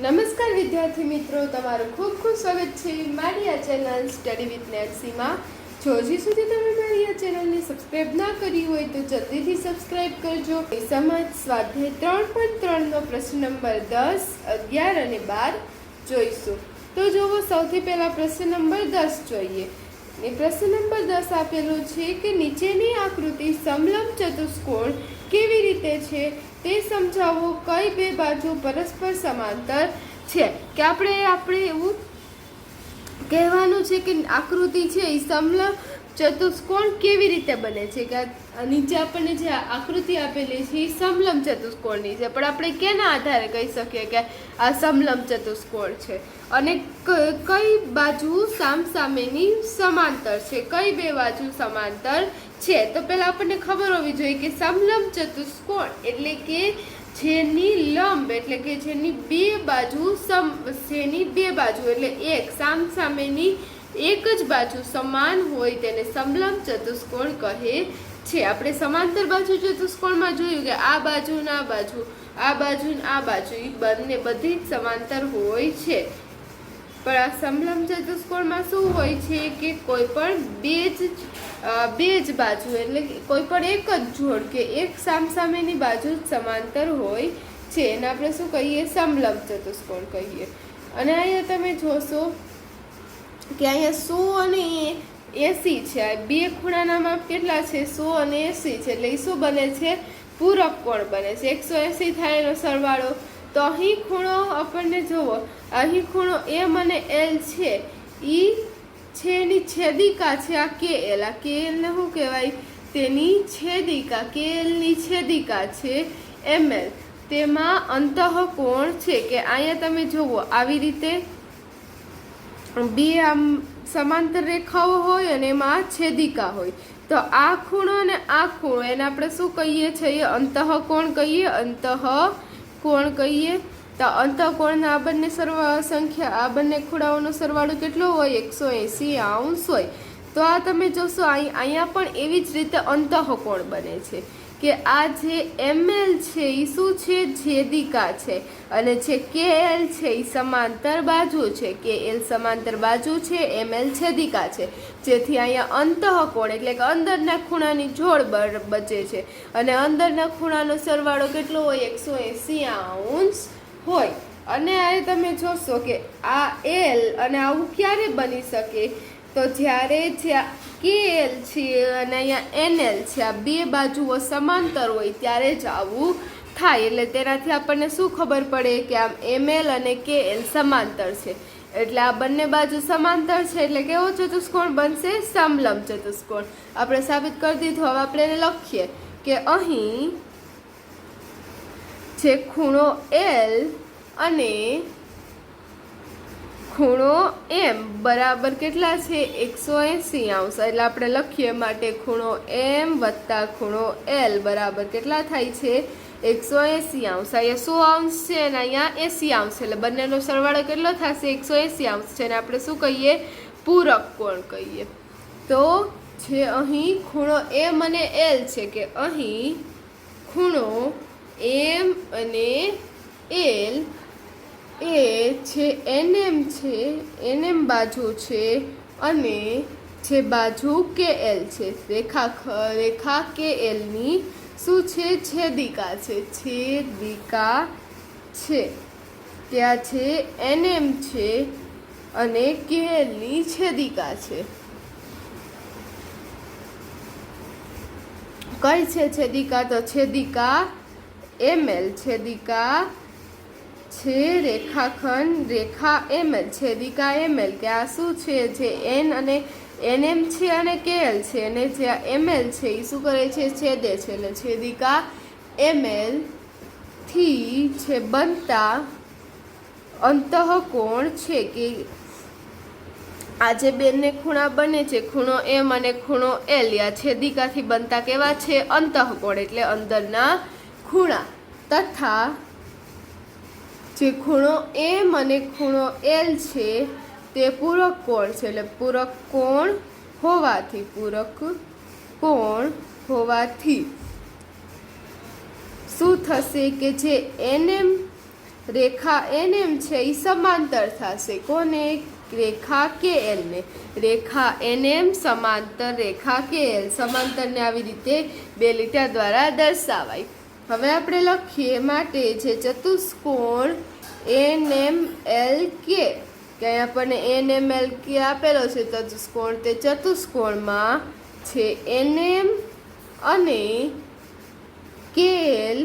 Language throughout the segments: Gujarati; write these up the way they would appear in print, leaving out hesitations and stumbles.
નમસ્કાર વિદ્યાર્થી મિત્રો, તમારું ખૂબ ખૂબ સ્વાગત છે મારી આ ચેનલ સ્ટડી વિથ નેન્સીમાં. જો હજી સુધી તમે મારી આ ચેનલને સબસ્ક્રાઇબ ના કરી હોય તો જલ્દીથી સબસ્ક્રાઇબ કરજો. સમાજ સ્વાધ્યાય 3.3નો પ્રશ્ન નંબર 10, 11 અને 12 જોઈશું. તો જોવો, સૌથી પહેલા પ્રશ્ન નંબર 10 જોઈએ. પ્રશ્ન નંબર 10 આપેલો છે કે નીચેની આકૃતિ સમલંબ ચતુષ્કોણ કેવી રીતે છે તે સમજાવો. કઈ બે બાજુ પરસ્પર સમાંતર છે? કે આપણે એવું કહેવાનું છે કે આકૃતિ છે એ સમલંબ ચતુષ્કોણ કેવી રીતે બને છે. કે નીચે આપણને જે આકૃતિ આપેલી છે એ સમલંબ ચતુષ્કોણની છે, પણ આપણે કેના આધારે કહી શકીએ કે આ સમલંબ ચતુષ્કોણ છે અને કઈ બાજુ સામસામેની સમાંતર છે, કઈ બે બાજુ સમાંતર છે. તો પહેલા આપણને ખબર હોવી જોઈએ કે સમલંબ ચતુષ્કોણ એટલે કે જેની લંબ એટલે કે જેની બે બાજુ એટલે એક સામસામેની એક જ બાજુ સમાન હોય તેને સમલંબ ચતુષ્કોણ કહે છે. આપણે સમાંતર બાજુ ચતુષ્કોણમાં જોયું કે આ બાજુ ને આ બાજુ, આ બાજુ ને આ બાજુ, એ બંને બધી જ સમાંતર હોય છે. પણ આ સમલંબ ચતુષ્કોણમાં શું હોય છે કે કોઈ પણ બે જ બાજુ એટલે કોઈ પણ એક જ જોડ કે એક સામસામેની બાજુ જ સમાંતર હોય છે એને આપણે શું કહીએ? સમલંબ ચતુષ્કોણ કહીએ. અને અહીંયા તમે જોશો કે અહીંયા 100 અને 80 છે. આ બે ખૂણાના માપ કેટલા છે? 100 અને 80 છે. એટલે એ શું બને છે? પૂરક કોણ બને છે. 180 થાય એનો સરવાળો. તો અહીં ખૂણો આપણને જુઓ, અહીં ખૂણો M અને L છે, એ છે એની છેદિકા છે આ KL. આ KL ને શું કહેવાય? તેની છેદિકા. KL ની છેદિકા છે ML. તેમાં અંતઃકોણ છે કે અહીંયા તમે જુઓ આવી રીતે બે આમ સમાંતર રેખાઓ હોય અને એમાં છેદિકા હોય. તો આ ખૂણો અને આ ખૂણો એને આપણે શું કહીએ છીએ? અંતઃકોણ કહીએ. અંતઃકોણ કહીએ. તો અંતઃકોણના આ બંને સંખ્યા, આ બંને ખૂણાઓનો સરવાળો કેટલો હોય? 180 અંશ હોય. તો આ તમે જોશો અહીંયા પણ એવી જ રીતે અંતઃકોણ બને છે કે આ જે ML છે એ શું છે? છેદિકા છે. અને જે KL છે એ સમાંતર બાજુ છે. KL સમાંતર બાજુ છે, ML છેદિકા છે. જેથી અહીંયા અંતઃકોણ એટલે કે અંદરના ખૂણાની જોડ બચે છે. અને અંદરના ખૂણાનો સરવાળો કેટલો હોય? 180 અંશ હોય. અને આ તમે જોશો કે આ L અને આવું ક્યારે બની શકે? તો જ્યારે KL છે અને અહીંયા NL છે, આ બે બાજુઓ સમાંતર હોય ત્યારે જ આવું થાય. એટલે તેનાથી આપણને શું ખબર પડે કે આમ ML અને KL સમાંતર છે. એટલે આ બંને બાજુ સમાંતર છે એટલે કેવો ચતુષ્કોણ બનશે? સમલંબ ચતુષ્કોણ. આપણે સાબિત કરી દીધું. હવે આપણે એને લખીએ કે અહીં જે ખૂણો L અને ખૂણો M બરાબર કેટલા છે? 180 અંશ. એટલે આપણે લખીએ માટે ખૂણો M વત્તા ખૂણો L બરાબર કેટલા થાય છે? 180 અંશ. અહીંયા 100 અંશ છે અને અહીંયા 80 અંશ છે. એટલે બંનેનો સરવાળો કેટલો થશે? 180 અંશ છે. અને આપણે શું કહીએ? પૂરક કોણ કહીએ. તો જે અહીં ખૂણો M અને L છે કે અહીં ખૂણો M અને L એ છે NM છે, NM બાજુ છે અને જે બાજુ KL છે, રેખા KL ની શું છે? છેદિકા છે. છેદિકા છે. ત્યાં છે NM છે અને KL ની છેદિકા છે. કઈ છે છેદિકા? તો છેદિકા ML. છેદિકા છે રેખાખંડ રેખા ML. છેદિકા ML. કે આ શું છે? જે N અને NM છે અને KL છે અને જે ML છે એ શું કરે છે? છેદે છે. એટલે છેદિકા ML થી છે બનતા અંતઃકોણ છે કે આ જે બંને ખૂણા બને છે, ખૂણો M અને ખૂણો L, આ છેદિકાથી બનતા કેવા છે? અંતઃકોણ એટલે અંદરના ખૂણા. તથા જે ખૂણો M અને ખૂણો L છે તે પૂરક કોણ છે. એટલે પૂરક કોણ હોવાથી શું થશે કે જે NM રેખા NM છે એ સમાંતર થશે કોને? રેખા KL ને. રેખા NM સમાંતર રેખા KL. સમાંતરને આવી રીતે બે લીટા દ્વારા દર્શાવાય. હવે આપણે લખીએ માટે જે ચતુષ્કોણ NMLK કે અહીં આપણને NMLK આપેલો છે ચતુષ્કોણ, તે ચતુષ્કોણમાં છે NM અને KL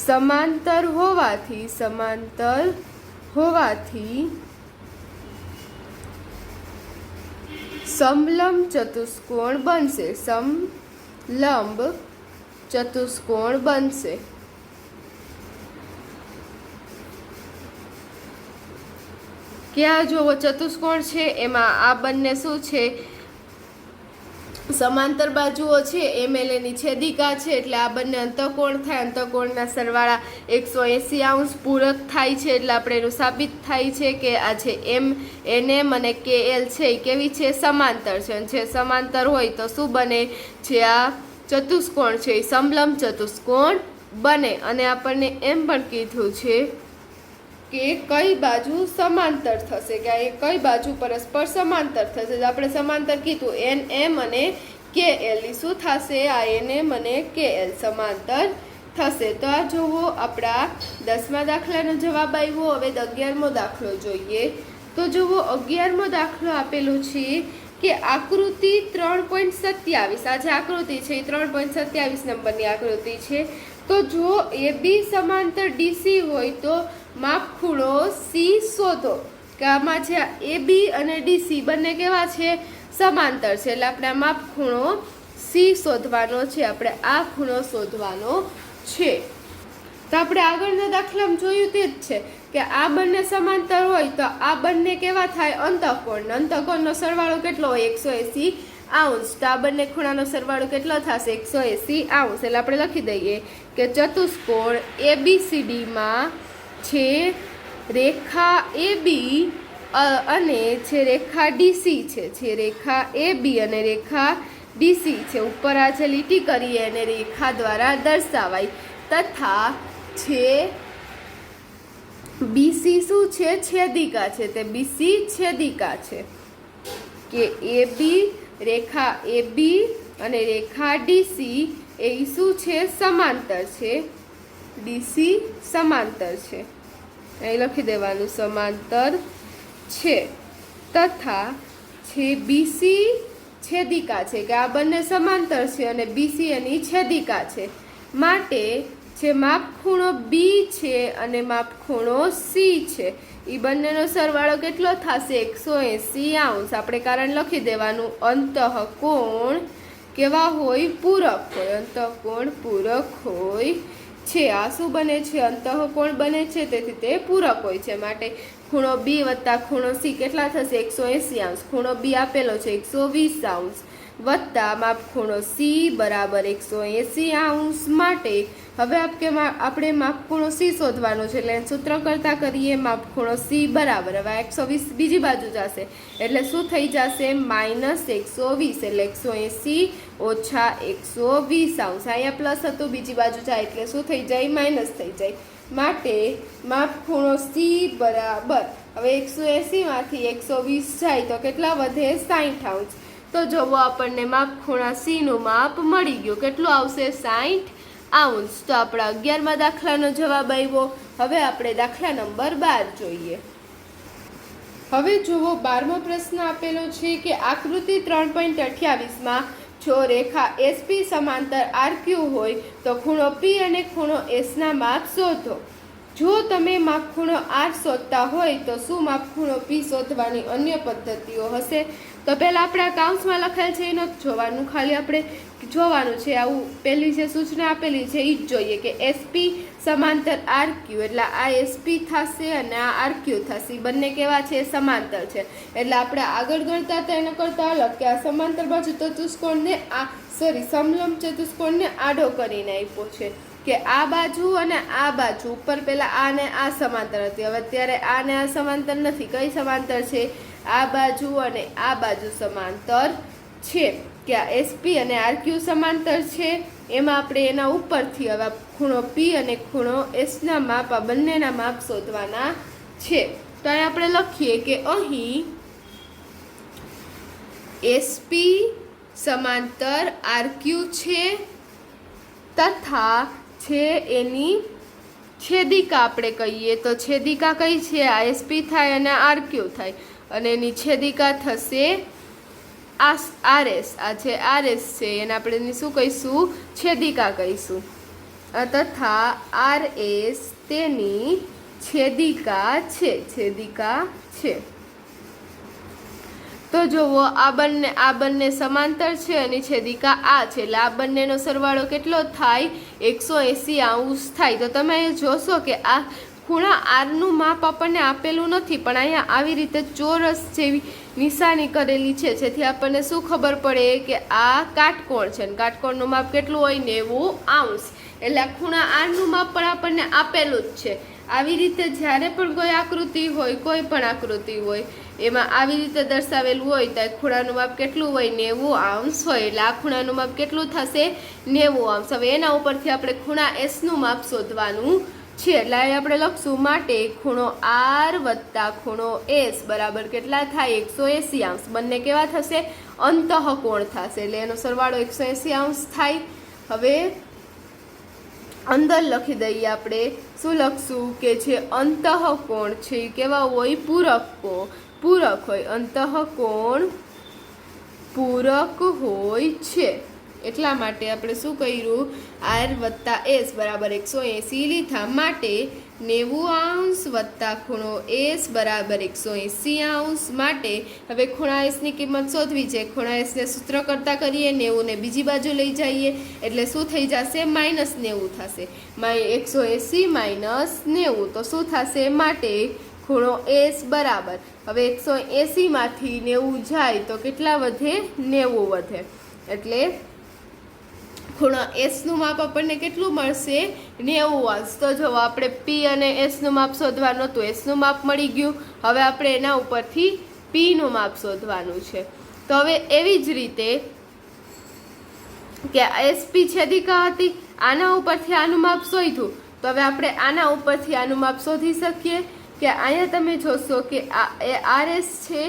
સમાંતર હોવાથી સમલંબ ચતુષ્કોણ બનશે. સમલંબ ચતુષ્કોણ બનશે. કે આ જોવો ચતુષ્કોણ છે એમાં આ બંને શું છે? સમાંતર બાજુઓ છે. ML ની છેદિકા છે એટલે આ બંને અંતઃકોણ થાય. અંતઃકોણના સરવાળા 180° પૂરક થાય છે એટલે આપણે એનું સાબિત થાય છે કે આ છે NM અને KL છે એ કેવી છે? સમાંતર છે. અને જે સમાંતર હોય તો શું બને? જે આ ચતુષ્કોણ છે એ સમલંબ ચતુષ્કોણ બને. અને આપણને એમ પણ કીધું છે કે કઈ બાજુ સમાંતર થશે, કે આ કઈ બાજુ પરસ્પર સમાંતર થશે. આપણે સમાંતર કીધું NM અને KL ની શું થશે? આ NM અને KL સમાંતર થશે. તો આ જોવો આપણા 10મા દાખલાનો જવાબ આવ્યો. હવે 11મો દાખલો જોઈએ. તો જોવો 11મો દાખલો આપેલો છે કે આકૃતિ 3.27. આ જે આકૃતિ છે એ 3.27 નંબરની આકૃતિ છે. તો જો AB સમાંતર DC હોય તો માપખૂણો C શોધો. કે આમાં છે AB અને DC બંને કેવા છે? સમાંતર છે. એટલે આપણે આ માપખૂણો C શોધવાનો છે. આપણે આ ખૂણો શોધવાનો છે. તો આપણે આગળના દાખલામાં જોયું તે જ છે કે આ બંને સમાંતર હોય તો આ બંને કેવા થાય? અંતઃકોણ. અંતઃકોણનો સરવાળો કેટલો હોય? 180°. તો આ બંને ખૂણાનો સરવાળો કેટલો થશે? 180°. એટલે આપણે લખી દઈએ કે ચતુષ્કોણ ABCD માં છે રેખા AB અને છે રેખા DC છે. રેખા AB અને રેખા DC છે. ઉપર આ જે લીટી કરીએ અને રેખા દ્વારા દર્શાવાય. તથા છે BC શું છે? છેદિકા છે. તે BC છેદિકા છે. કે AB રેખા AB અને રેખા DC એ શું છે? સમાંતર છે. DC સમાંતર છે. અહીં લખી દેવાનું સમાંતર છે. તથા છે BC છેદિકા છે. કે આ બંને સમાંતર છે અને BC એની છેદિકા છે. માટે જે માપખૂણો B છે અને માપખૂણો C છે એ બંનેનો સરવાળો કેટલો થશે? 180°. આપણે કારણ લખી દેવાનું અંતઃકોણ કેવા હોય? પૂરક હોય. અંતઃકોણ પૂરક હોય છે. આ શું બને છે? અંતઃકોણ બને છે. તેથી તે પૂરક હોય છે. માટે ખૂણો B વત્તા ખૂણો C કેટલા થશે? 180°. ખૂણો B આપેલો છે 120° વત્તા માપખૂણો C બરાબર 180°. માટે હવે આપણે માપખૂણો C શોધવાનો છે. એટલે સૂત્ર કરતા કરીએ. માપખૂણો C બરાબર હવે 120 બીજી બાજુ જશે એટલે શું થઈ જશે? -120. એટલે 180 ઓછા 120°. અહીંયા પ્લસ હતું, બીજી બાજુ જાય એટલે શું થઈ જાય? માઇનસ થઈ જાય. માટે માપખૂણો C બરાબર હવે 180 માંથી 120 જાય તો કેટલા વધે? 60°. તો જોવો આપણને માપખૂણા C નું માપ મળી ગયું. કેટલું આવશે? 60°. તો આપણા 11મા દાખલાનો જવાબ આવ્યો. હવે આપણે દાખલા નંબર 12 જોઈએ. હવે જુઓ 12મો પ્રશ્ન આપેલો છે કે આકૃતિ 3.28 જો રેખા SP સમાંતર RQ હોય તો ખૂણો P અને ખૂણો S ના માપ શોધો. જો તમે માપખૂણો R શોધતા હોય તો શું માપખૂણો P શોધવાની અન્ય પદ્ધતિઓ હશે? તો પહેલા આપણે કાઉન્સમાં લખેલ છે એનો જોવાનું, ખાલી આપણે જોવાનું છે. આવું પહેલી જે સૂચના આપેલી છે એ જ જોઈએ કે SP સમાંતર RQ એટલે આ SP થશે અને આ RQ થશે. બંને કેવા છે? સમાંતર છે. એટલે આપણે આગળ ગણતા હતા એના કરતાં અલગ કે આ સમાંતર બાજુ ચતુષ્કોણને સમલંબ ચતુષ્કોણને આડો કરીને આપ્યો છે. કે આ બાજુ અને આ બાજુ ઉપર પહેલા આ ને આ સમાંતર હતી. હવે અત્યારે આ ને આ સમાંતર નથી. કઈ સમાંતર છે? આ બાજુ અને આ બાજુ સમાંતર છે. કે આ SP અને RQ સમાંતર છે. એમાં આપણે એના ઉપરથી હવે ખૂણો પી અને ખૂણો એસના માપ આ બંનેના માપ શોધવાના છે. તો અહીં આપણે લખીએ કે અહીં એસપી સમાંતર આરક્યુ છે તથા છે એની છેદિકા આપણે કહીએ તો છેદિકા કઈ છે? આ એસપી થાય અને આરક્યુ થાય અને એની છેદિકા થશે આરએસ. આ છે આરએસ છે એને આપણે એની શું કહીશું? છેદિકા કહીશું. તથા આરએસ તેની છેદિકા છે. તો જુઓ આ બંને સમાંતર છે અને છેદિકા આ છે એટલે આ બંનેનો સરવાળો કેટલો થાય? 180 અંશ થાય. તો તમે અહીં જોશો કે આ ખૂણા આરનું માપ આપણને આપેલું નથી પણ અહીંયા આવી રીતે ચોરસ જેવી નિશાની કરેલી છે જેથી આપણને શું ખબર પડે કે આ કાટકોણ છે અને કાટકોણનું માપ કેટલું હોય? 90 અંશ. એટલે આ ખૂણા આરનું માપ પણ આપણને આપેલું જ છે. આવી રીતે જ્યારે પણ કોઈ આકૃતિ હોય એમાં આવી રીતે દર્શાવેલું હોય તો ખૂણાનું માપ કેટલું હોય? 90 અંશ હોય. એટલે આ ખૂણાનું માપ કેટલું થશે? 90 અંશ. હવે એના ઉપરથી આપણે ખૂણા એસનું માપ શોધવાનું છે એટલે આપણે લખશું માટે ખૂણો આર વત્તા ખૂણો એસ બરાબર કેટલા થાય? 180 અંશ. બંને કેવા થશે? અંતઃકોણ થશે એટલે એનો સરવાળો 180 અંશ થાય. હવે અંદર લખી દઈએ આપણે શું લખશું કે જે અંતઃકોણ છે એ કેવા હોય? પૂરક હોય. અંતઃકોણ પૂરક હોય છે એટલા માટે આપણે શું કર્યું? આર વત્તા એસ બરાબર 180 લીધા માટે 90 અંશ વત્તા ખૂણો એસ બરાબર 180 અંશ. માટે હવે ખૂણા એસની કિંમત શોધવી છે. ખૂણા એસને સૂત્ર કરતા કરીએ 90 ને બીજી બાજુ લઈ જઈએ એટલે શું થઈ જશે? -90 થશે. 180 માઇનસ 90 તો શું થશે? માટે ખૂણો એસ બરાબર હવે 180 માંથી 90 જાય તો કેટલા વધે? 90 વધે. એટલે ખૂણો એસનું માપ આપણને કેટલું મળશે? 90 અંશ. તો જો આપણે પી અને એસનું માપ શોધવાનું હતું, એસનું માપ મળી ગયું. હવે આપણે એના ઉપરથી પીનું માપ શોધવાનું છે. તો હવે એવી જ રીતે કે એસપી છેદિકા હતી આના ઉપરથી આનું માપ શોધ્યું તો હવે આપણે આના ઉપરથી આનું માપ શોધી શકીએ કે અહીંયા તમે જોશો કે આ આરએસ છે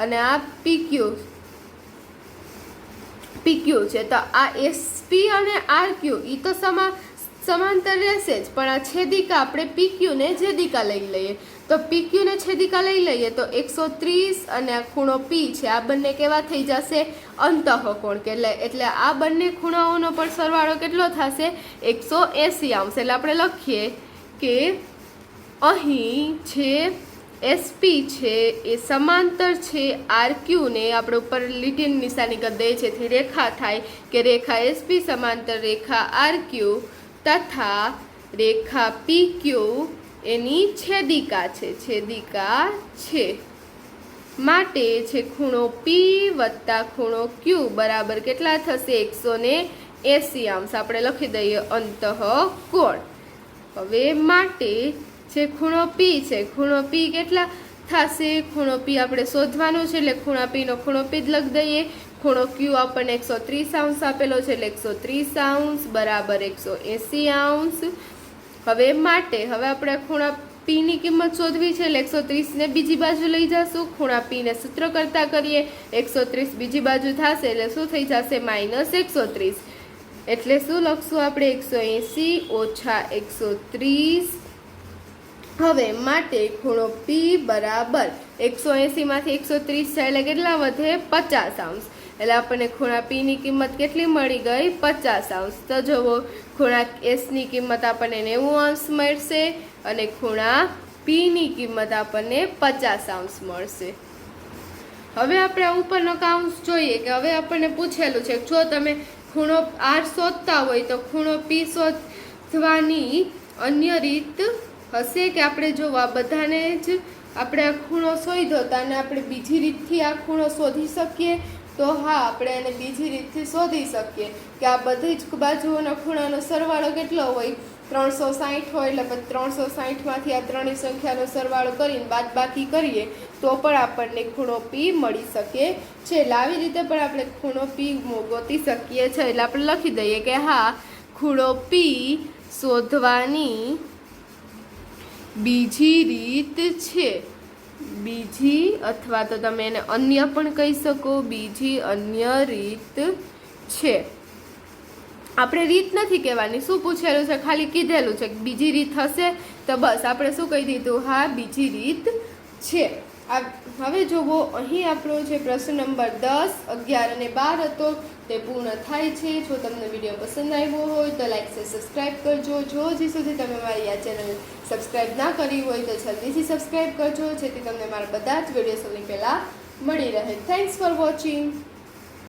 અને આ પીક્યુ છે. તો આ એસપી અને આરક્યુ એ તો સમાંતર રહેશે જ પણ આ છેદિકા આપણે પીક્યુ ને છેદિકા લઈ લઈએ તો પીક્યુ ને છેદિકા લઈ લઈએ તો 130 અને આ ખૂણો પી છે આ બંને કેવા થઈ જશે? અંતઃકોણ. એટલે આ બંને ખૂણાઓનો પણ સરવાળો કેટલો થશે? 180 અંશ. એટલે આપણે લખીએ કે અહીં છે એસપી છે એ સમાંતર છે આરક્યુ ને આપણે ઉપર લીટીની નિશાની કરી દઈએ જેથી રેખા થાય કે રેખા એસપી સમાંતર રેખા આરક્યુ તથા રેખા પીક્યુ એની છેદિકા છે. માટે છે ખૂણો પી વત્તા ખૂણો ક્યુ બરાબર કેટલા થશે? 180 અંશ. આપણે લખી દઈએ અંતઃકોણ. હવે માટે જે ખૂણો પી છે ખૂણો પી કેટલા થશે? ખૂણો પી આપણે શોધવાનો છે એટલે ખૂણા પી નો ખૂણો પી જ લખી દઈએ. ખૂણો ક્યુ આપણને 130 અંશ આપેલો છે એટલે 130 અંશ બરાબર 180 અંશ. હવે માટે હવે આપણે ખૂણા પી ની કિંમત શોધવી છે એટલે 130 ને બીજી બાજુ લઈ જશું. ખૂણા પી ને સૂત્ર કરતા કરીએ 130 બીજી બાજુ થશે એટલે શું થઈ જશે? -130. એટલે શું લખશું આપણે? 180 ઓછા 130. હવે માટે ખૂણો પી બરાબર 180 માંથી 130 જાય એટલે કેટલા વધે? 50 અંશ. એટલે આપણને ખૂણા પી ની કિંમત કેટલી મળી ગઈ? 50 અંશ. તો જુઓ ખૂણા એસ ની કિંમત આપણને 90 અંશ મળશે અને ખૂણા પી ની કિંમત આપણને 50 અંશ મળશે. હવે આપણે ઉપરનો કાઉન્સ જોઈએ કે હવે આપણને પૂછેલું છે જો તમે ખૂણો આર શોધતા હોય તો ખૂણો પી શોધવાની અન્ય રીત હશે કે આપણે જો આ બધાને જ આપણે આ ખૂણો શોધ્યો તો અને આપણે બીજી રીતથી આ ખૂણો શોધી શકીએ? તો હા, આપણે એને બીજી રીતથી શોધી શકીએ કે આ બધી જ બાજુઓના ખૂણાનો સરવાળો કેટલો હોય? 360 હોય એટલે પછી 360 માંથી આ ત્રણેય સંખ્યાનો સરવાળો કરીને બાદબાકી કરીએ તો પણ આપણને ખૂણો પી મળી શકે છે. એટલે આવી રીતે પણ આપણે ખૂણો પી ગોતી શકીએ છીએ. એટલે આપણે લખી દઈએ કે હા, ખૂણો પી શોધવાની બીજી રીત છે. બીજી અથવા તો તમે એને અન્ય પણ કહી શકો, બીજી અન્ય રીત છે. આપણે રીત નથી કહેવાની. શું પૂછેલું છે? ખાલી કીધેલું છે કે બીજી રીત હશે, તો બસ આપણે શું કહી દીધું? હા, બીજી રીત છે. હવે જુઓ, અહીં આપણો જે પ્રશ્ન નંબર 10, 11 અને 12 હતો તે પૂર્ણ થાય છે. જો તમને વિડીયો પસંદ આવ્યો હોય તો લાઈક સે સબસ્ક્રાઈબ કરજો. જો હજી સુધી તમે મારી આ ચેનલ સબસ્ક્રાઈબ ના કરી હોય તો જલ્દીથી સબસ્ક્રાઈબ કરજો, જેથી તમને મારા બધા જ વિડીયો સૌથી પહેલાં મળી રહે. Thanks for watching.